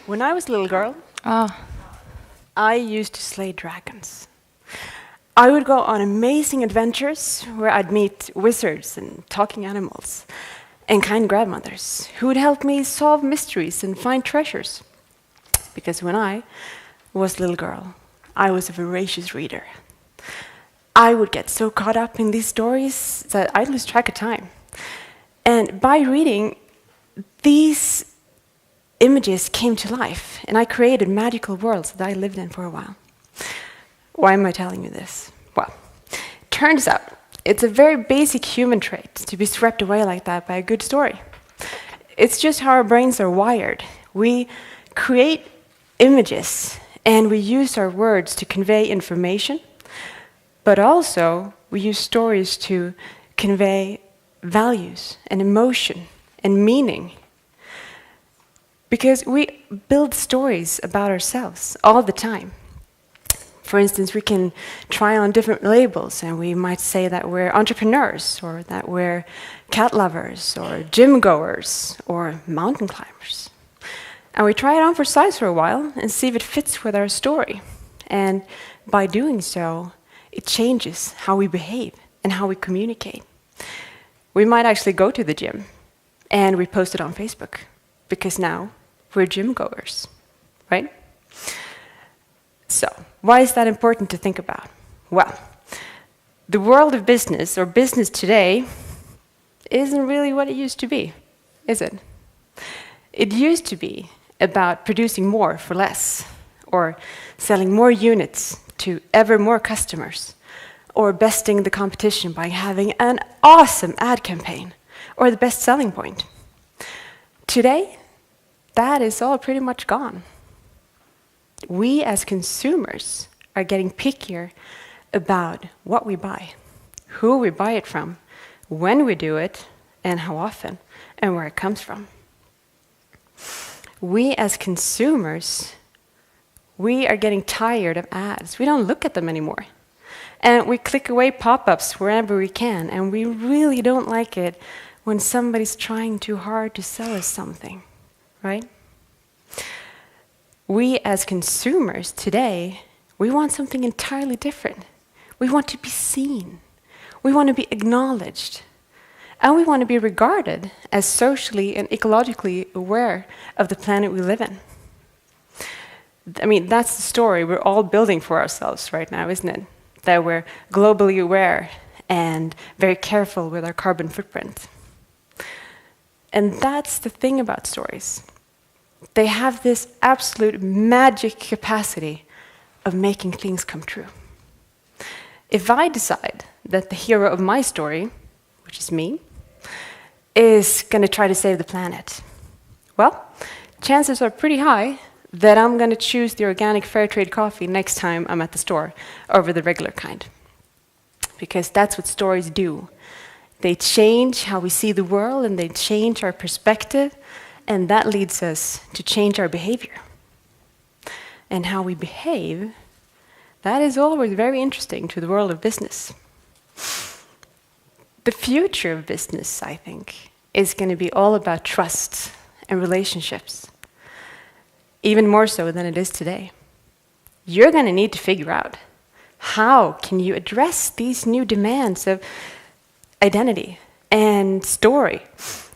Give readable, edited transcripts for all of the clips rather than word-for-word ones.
When I was a little girl, Oh, I used to slay dragons. I would go on amazing adventures where I'd meet wizards and talking animals and kind grandmothers who would help me solve mysteries and find treasures. Because when I was a little girl, I was a voracious reader. I would get so caught up in these stories that I'd lose track of time. And by reading, these images came to life, and I created magical worlds that I lived in for a while. Why am I telling you this? Well, turns out it's a very basic human trait to be swept away like that by a good story. It's just how our brains are wired. We create images, and we use our words to convey information, but also we use stories to convey values and emotion and meaning. Because we build stories about ourselves all the time. For instance, we can try on different labels and we might say that we're entrepreneurs, or that we're cat lovers, or gym goers, or mountain climbers. And we try it on for size for a while and see if it fits with our story. And by doing so, it changes how we behave and how we communicate. We might actually go to the gym and we post it on Facebook, because now we're gym goers, right? So, why is that important to think about? Well, the world of business, or business today, isn't really what it used to be, is it? It used to be about producing more for less, or selling more units to ever more customers, or besting the competition by having an awesome ad campaign, or the best selling point. Today, that is all pretty much gone. We as consumers are getting pickier about what we buy, who we buy it from, when we do it, and how often, and where it comes from. We as consumers, we are getting tired of ads. We don't look at them anymore. And we click away pop-ups wherever we can, and we really don't like it when somebody's trying too hard to sell us something, right? We as consumers today, we want something entirely different. We want to be seen. We want to be acknowledged. And we want to be regarded as socially and ecologically aware of the planet we live in. I mean, that's the story we're all building for ourselves right now, isn't it? That we're globally aware and very careful with our carbon footprint. And that's the thing about stories. They have this absolute magic capacity of making things come true. If I decide that the hero of my story, which is me, is going to try to save the planet, well, chances are pretty high that I'm going to choose the organic fair trade coffee next time I'm at the store over the regular kind. Because that's what stories do. They change how we see the world, and they change our perspective, and that leads us to change our behavior. And how we behave, that is always very interesting to the world of business. The future of business, I think, is going to be all about trust and relationships. Even more so than it is today. You're going to need to figure out, how can you address these new demands of identity and story?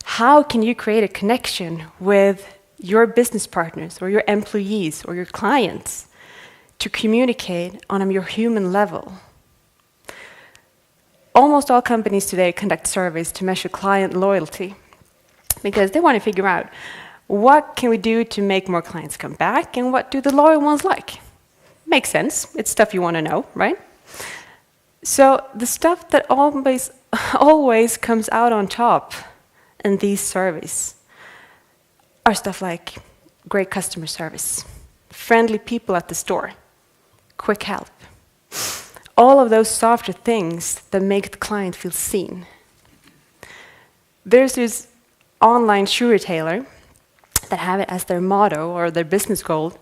How can you create a connection with your business partners or your employees or your clients to communicate on a more human level? Almost all companies today conduct surveys to measure client loyalty, because they want to figure out, what can we do to make more clients come back, and what do the loyal ones like? Makes sense. It's stuff you want to know, right? So the stuff that always comes out on top in these surveys are stuff like great customer service, friendly people at the store, quick help. All of those softer things that make the client feel seen. There's this online shoe retailer that have it as their motto or their business goal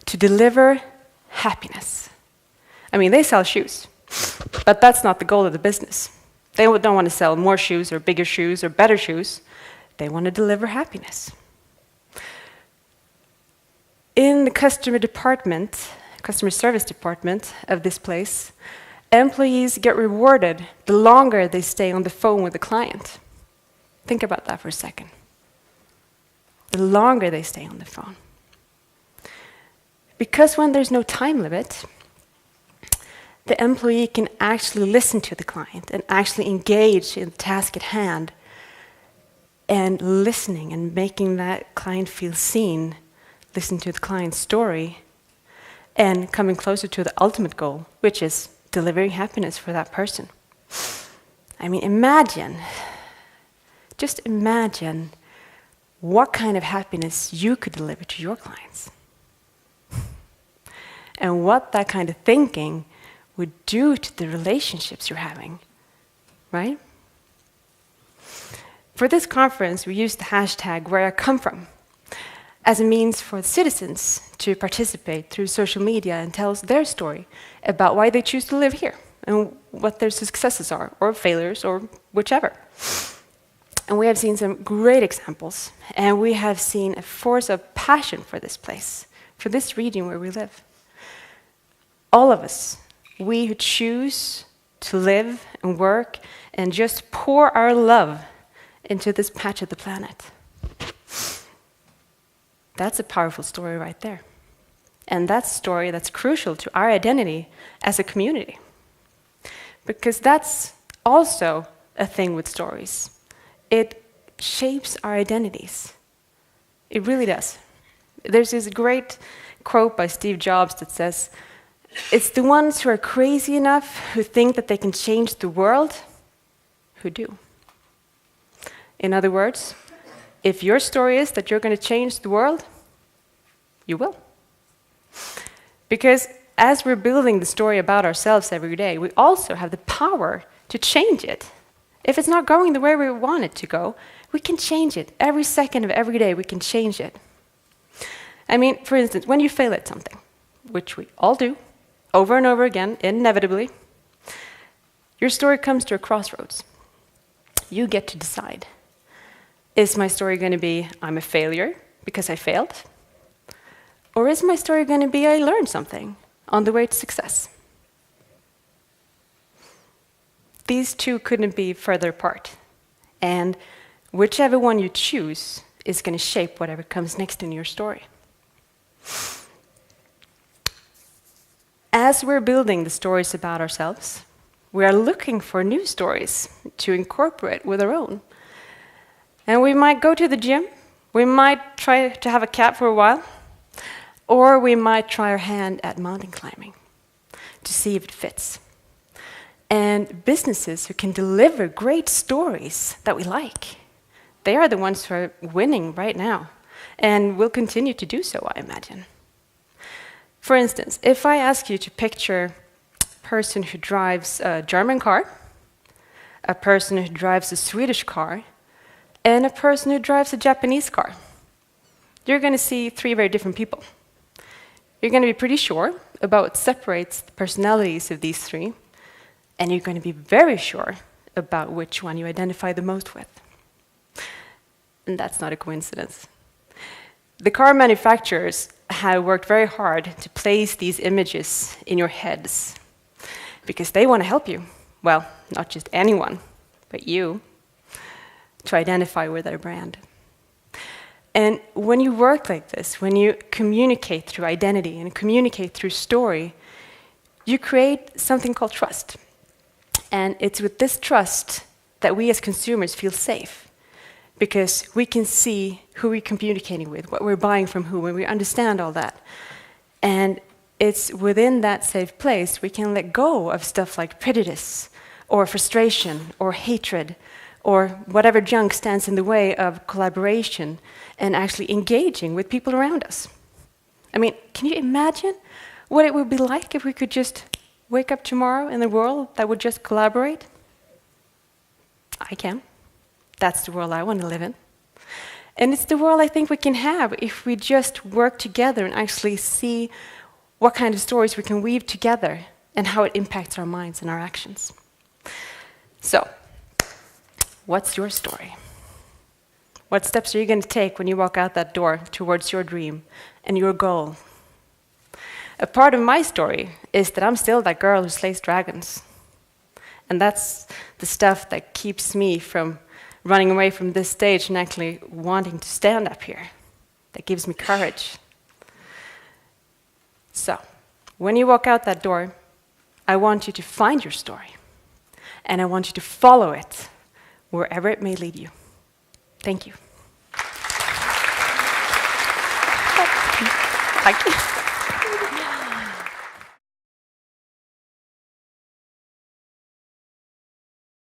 to deliver happiness. I mean, they sell shoes, but that's not the goal of the business. They don't want to sell more shoes or bigger shoes or better shoes. They want to deliver happiness. In the customer service department of this place, employees get rewarded the longer they stay on the phone with the client. Think about that for a second. The longer they stay on the phone. Because when there's no time limit, the employee can actually listen to the client and actually engage in the task at hand, and listening and making that client feel seen, listen to the client's story, and coming closer to the ultimate goal, which is delivering happiness for that person. I mean, just imagine what kind of happiness you could deliver to your clients. And what that kind of thinking would do to the relationships you're having, right? For this conference, we used the hashtag where I come from as a means for the citizens to participate through social media and tell us their story about why they choose to live here and what their successes are, or failures, or whichever. And we have seen some great examples, and we have seen a force of passion for this place, for this region where we live. All of us, we who choose to live and work and just pour our love into this patch of the planet. That's a powerful story right there. And that's a story that's crucial to our identity as a community. Because that's also a thing with stories. It shapes our identities. It really does. There's this great quote by Steve Jobs that says, "It's the ones who are crazy enough, who think that they can change the world, who do." In other words, if your story is that you're going to change the world, you will. Because as we're building the story about ourselves every day, we also have the power to change it. If it's not going the way we want it to go, we can change it. Every second of every day, we can change it. I mean, for instance, when you fail at something, which we all do, over and over again, inevitably, your story comes to a crossroads. You get to decide. Is my story going to be, I'm a failure because I failed? Or is my story going to be, I learned something on the way to success? These two couldn't be further apart. And whichever one you choose is going to shape whatever comes next in your story. As we're building the stories about ourselves, we are looking for new stories to incorporate with our own. And we might go to the gym, we might try to have a cat for a while, or we might try our hand at mountain climbing to see if it fits. And businesses who can deliver great stories that we like, they are the ones who are winning right now, and will continue to do so, I imagine. For instance, if I ask you to picture a person who drives a German car, a person who drives a Swedish car, and a person who drives a Japanese car, you're going to see three very different people. You're going to be pretty sure about what separates the personalities of these three, and you're going to be very sure about which one you identify the most with. And that's not a coincidence. The car manufacturers have worked very hard to place these images in your heads because they want to help you. Well, not just anyone, but you, to identify with their brand. And when you work like this, when you communicate through identity and communicate through story, you create something called trust. And it's with this trust that we as consumers feel safe, because we can see who we're communicating with, what we're buying from who, and we understand all that. And it's within that safe place we can let go of stuff like prejudice, or frustration, or hatred, or whatever junk stands in the way of collaboration and actually engaging with people around us. I mean, can you imagine what it would be like if we could just wake up tomorrow in a world that would just collaborate? I can. That's the world I want to live in. And it's the world I think we can have if we just work together and actually see what kind of stories we can weave together and how it impacts our minds and our actions. So, what's your story? What steps are you going to take when you walk out that door towards your dream and your goal? A part of my story is that I'm still that girl who slays dragons. And that's the stuff that keeps me from running away from this stage and actually wanting to stand up here. That gives me courage. So, when you walk out that door, I want you to find your story. And I want you to follow it, wherever it may lead you. Thank you. Thank you.